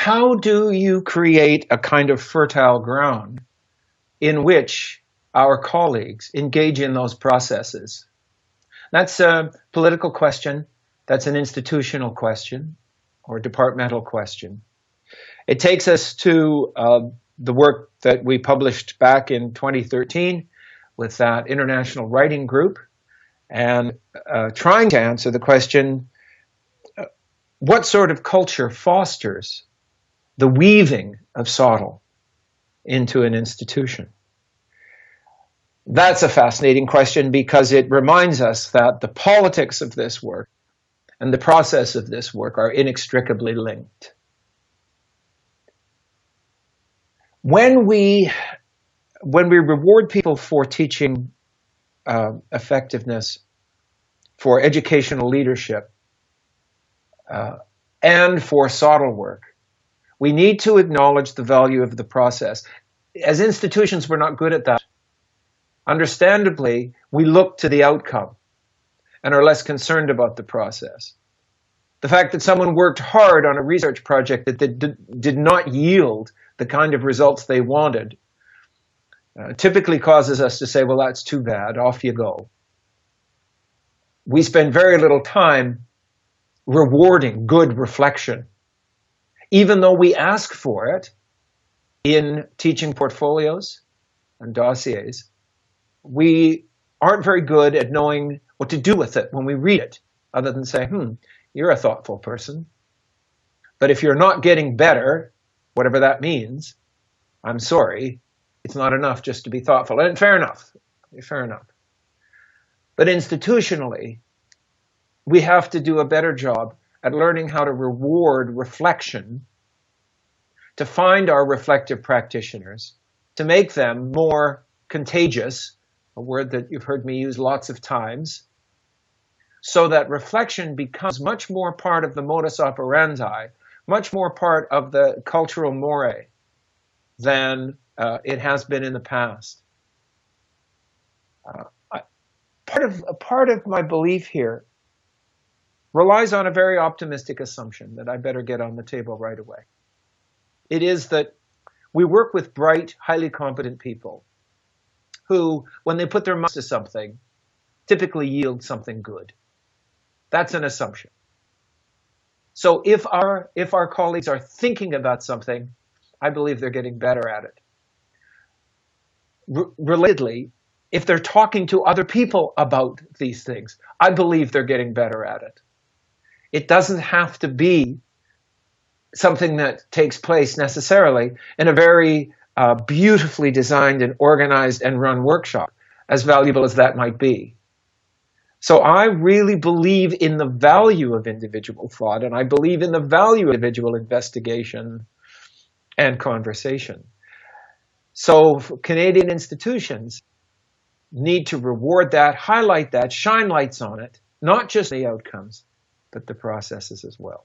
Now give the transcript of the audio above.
how do you create a kind of fertile ground in which our colleagues engage in those processes? That's a political question. That's an institutional question or departmental question. It takes us to the work that we published back in 2013 with that international writing group, and trying to answer the question, what sort of culture fosters the weaving of SoTL into an institution? That's a fascinating question because it reminds us that the politics of this work and the process of this work are inextricably linked. When we reward people for teaching effectiveness, for educational leadership, and for SoTL work, we need to acknowledge the value of the process. As institutions, we're not good at that. Understandably, we look to the outcome and are less concerned about the process. The fact that someone worked hard on a research project that did not yield the kind of results they wanted typically causes us to say, well, that's too bad, off you go. We spend very little time rewarding good reflection, even though we ask for it in teaching portfolios and dossiers. We aren't very good at knowing what to do with it when we read it, other than say, you're a thoughtful person. But if you're not getting better, whatever that means, I'm sorry, it's not enough just to be thoughtful. And fair enough. But institutionally, we have to do a better job at learning how to reward reflection, to find our reflective practitioners, to make them more contagious, a word that you've heard me use lots of times, so that reflection becomes much more part of the modus operandi, much more part of the cultural mores than it has been in the past. Part of my belief here relies on a very optimistic assumption that I better get on the table right away. It is that we work with bright, highly competent people who, when they put their minds to something, typically yield something good. That's an assumption. So if our colleagues are thinking about something, I believe they're getting better at it. Relatedly, if they're talking to other people about these things, I believe they're getting better at it. It doesn't have to be something that takes place necessarily in a very beautifully designed and organized and run workshop, as valuable as that might be. So I really believe in the value of individual thought, and I believe in the value of individual investigation and conversation. So Canadian institutions need to reward that, highlight that, shine lights on it, not just the outcomes, but the processes as well.